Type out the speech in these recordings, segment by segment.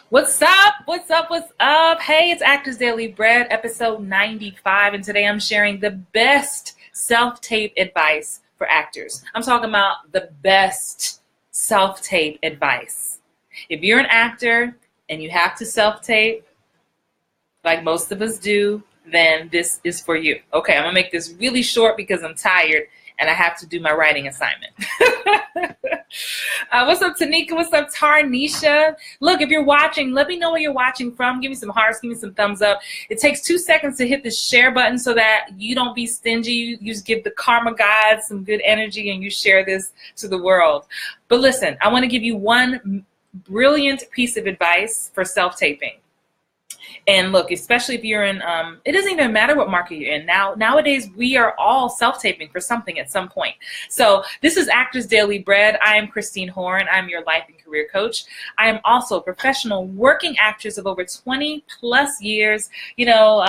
What's up? What's up? What's up? Hey, it's Actors Daily Bread, episode 95, and today I'm sharing the best self-tape advice for actors. I'm talking about the best self-tape advice. If you're an actor and you have to self-tape, like most of us do, then this is for you. Okay, I'm gonna make this really short because I'm tired and I have to do my writing assignment. What's up, Tanika? What's up, Tarnisha? Look, if you're watching, let me know where you're watching from. Give me some hearts, give me some thumbs up. It takes 2 seconds to hit the share button so that you don't be stingy. You just give the karma gods some good energy and you share this to the world. But listen, I want to give you one brilliant piece of advice for self-taping. And look, especially if you're in, it doesn't even matter what market you're in. Nowadays, we are all self-taping for something at some point. So this is Actors Daily Bread. I am Christine Horn. I'm your life and career coach. I am also a professional working actress of over 20 plus years. You know,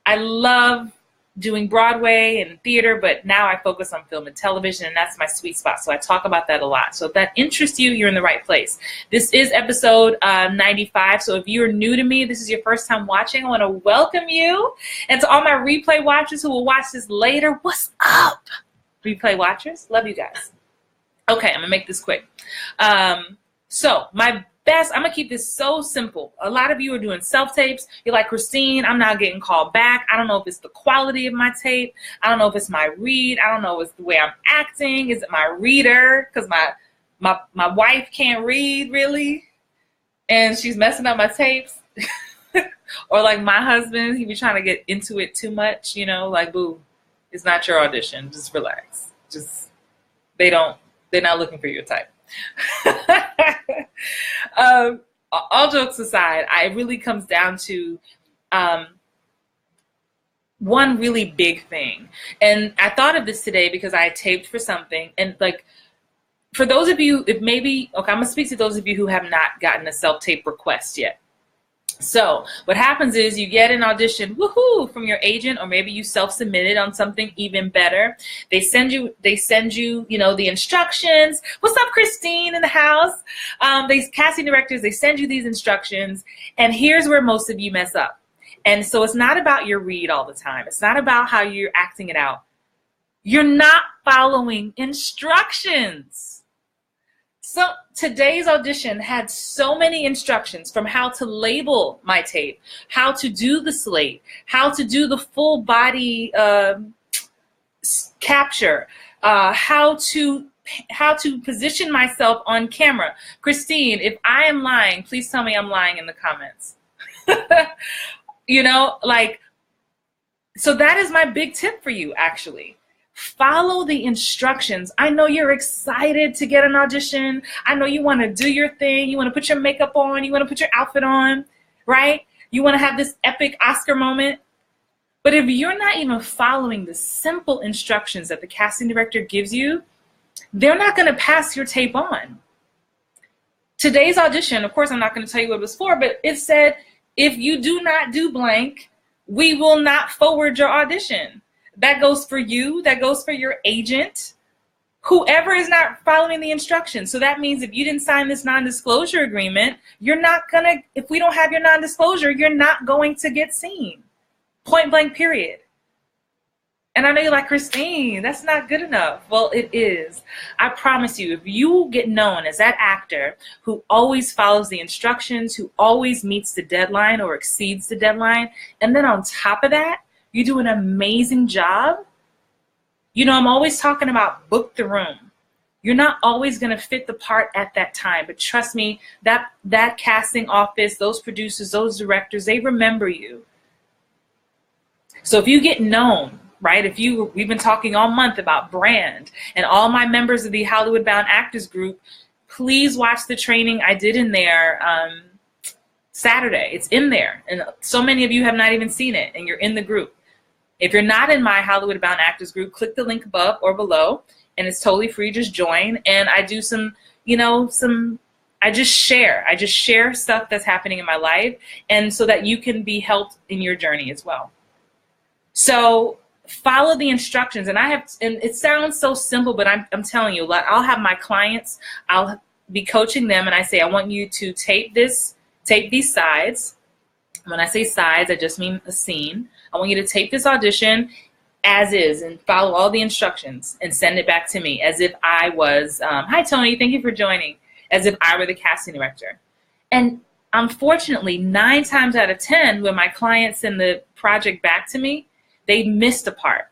I love doing Broadway and theater, but now I focus on film and television, and that's my sweet spot. So I talk about that a lot. So if that interests you, you're in the right place. This is episode 95. So if you're new to me, this is your first time watching, I want to welcome you. And to all my replay watchers who will watch this later, what's up? Replay watchers, love you guys. Okay, I'm gonna make this quick. So my best, I'm gonna keep this so simple. A lot of you are doing self-tapes. You're like, Christine, I'm not getting called back. I don't know if it's the quality of my tape. I don't know if it's my read. I don't know if it's the way I'm acting. Is it my reader? Because my wife can't read really, and she's messing up my tapes. Or like my husband, he be trying to get into it too much, you know, like, boo, it's not your audition. Just relax. Just, they're not looking for your type. All jokes aside, it really comes down to one really big thing. And I thought of this today because I taped for something. And like, for those of you, if maybe, okay, I'm gonna speak to those of you who have not gotten a self-tape request yet. So what happens is you get an audition, woohoo, from your agent, or maybe you self-submitted on something even better. They send you, you know, the instructions. What's up, Christine in the house? These casting directors, they send you these instructions, and here's where most of you mess up. And so it's not about your read all the time. It's not about how you're acting it out. You're not following instructions. So today's audition had so many instructions from how to label my tape, how to do the slate, how to do the full body capture, how to position myself on camera. Christine, if I am lying, please tell me I'm lying in the comments. You know, like, so that is my big tip for you, actually. Follow the instructions. I know you're excited to get an audition. I know you want to do your thing. You want to put your makeup on. You want to put your outfit on, right? You want to have this epic Oscar moment. But if you're not even following the simple instructions that the casting director gives you, they're not going to pass your tape on. Today's audition, of course, I'm not going to tell you what it was for, but it said, if you do not do blank, we will not forward your audition. That goes for you. That goes for your agent. Whoever is not following the instructions. So that means if you didn't sign this non-disclosure agreement, you're not going to, if we don't have your non-disclosure, you're not going to get seen. Point blank, period. And I know you're like, Christine, that's not good enough. Well, it is. I promise you, if you get known as that actor who always follows the instructions, who always meets the deadline or exceeds the deadline, and then on top of that, you do an amazing job. You know, I'm always talking about book the room. You're not always going to fit the part at that time, but trust me, that casting office, those producers, those directors, they remember you. So if you get known, right, we've been talking all month about brand, and all my members of the Hollywood Bound Actors Group, please watch the training I did in there Saturday. It's in there, and so many of you have not even seen it, and you're in the group. If you're not in my Hollywood Bound Actors Group, click the link above or below, and it's totally free. Just join, and I do some, you know, I just share stuff that's happening in my life, and so that you can be helped in your journey as well. So follow the instructions, and it sounds so simple, but I'm telling you, I'll have my clients, I'll be coaching them, and I say, I want you to tape this tape these sides. When I say sides, I just mean a scene. I want you to tape this audition as is and follow all the instructions and send it back to me as if I was, hi Tony, thank you for joining, as if I were the casting director. And unfortunately, 9 times out of 10, when my clients send the project back to me, they missed a part.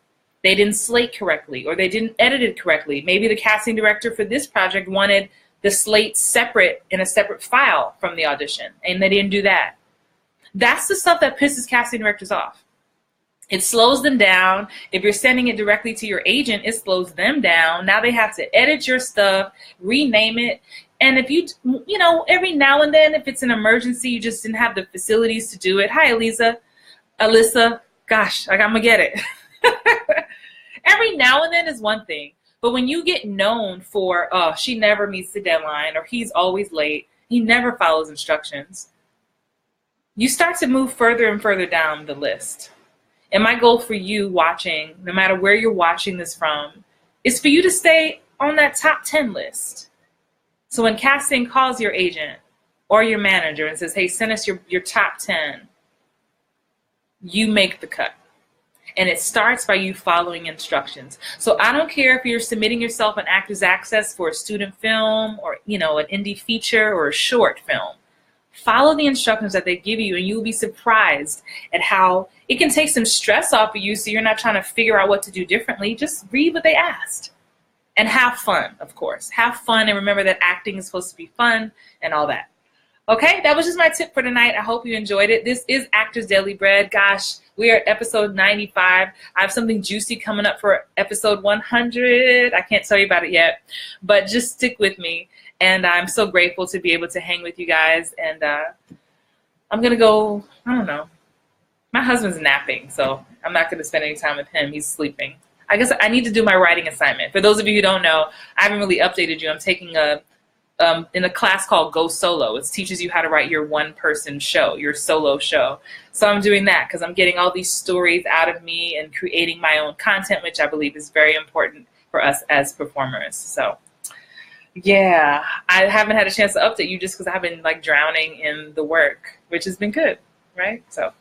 They didn't slate correctly, or they didn't edit it correctly. Maybe the casting director for this project wanted the slate separate in a separate file from the audition, and they didn't do that. That's the stuff that pisses casting directors off. It slows them down. If you're sending it directly to your agent, it slows them down. Now they have to edit your stuff, rename it. And if you know, every now and then, if it's an emergency, you just didn't have the facilities to do it. Hi, Alyssa. Gosh, I'm gonna get it. Every now and then is one thing. But when you get known for, oh, she never meets the deadline, or he's always late, he never follows instructions, you start to move further and further down the list. And my goal for you watching, no matter where you're watching this from, is for you to stay on that top 10 list. So when casting calls your agent or your manager and says, hey, send us your top 10, you make the cut. And it starts by you following instructions. So I don't care if you're submitting yourself on Actors Access for a student film or, you know, an indie feature or a short film. Follow the instructions that they give you, and you'll be surprised at how it can take some stress off of you, so you're not trying to figure out what to do differently. Just read what they asked. And have fun, of course. Have fun, and remember that acting is supposed to be fun and all that. Okay, that was just my tip for tonight. I hope you enjoyed it. This is Actors Daily Bread. Gosh, we are at episode 95. I have something juicy coming up for episode 100. I can't tell you about it yet, but just stick with me. And I'm so grateful to be able to hang with you guys. And I'm going to go, I don't know. My husband's napping, so I'm not going to spend any time with him. He's sleeping. I guess I need to do my writing assignment. For those of you who don't know, I haven't really updated you. I'm taking in a class called Go Solo. It teaches you how to write your one-person show, your solo show. So I'm doing that because I'm getting all these stories out of me and creating my own content, which I believe is very important for us as performers. So yeah, I haven't had a chance to update you just because I've been like drowning in the work, which has been good, right? So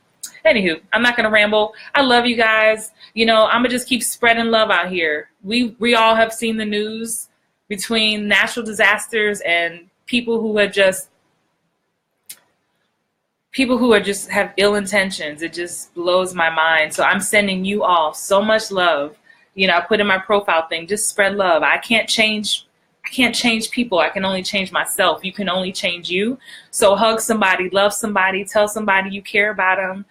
anywho, I'm not going to ramble. I love you guys. You know, I'm going to just keep spreading love out here. We all have seen the news between natural disasters and people who just have ill intentions. It just blows my mind. So I'm sending you all so much love. You know, I put in my profile thing, just spread love. I can't change people. I can only change myself. You can only change you. So hug somebody, love somebody, tell somebody you care about them,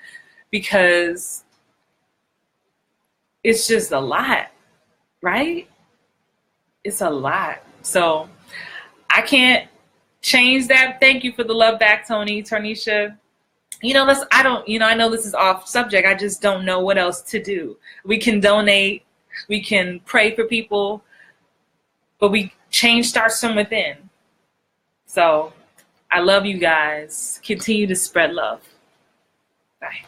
because it's just a lot, right? It's a lot. So I can't change that. Thank you for the love back, Tony, Tarnisha. You know, I know this is off subject. I just don't know what else to do. We can donate, we can pray for people, but change starts from within. So I love you guys. Continue to spread love. Bye.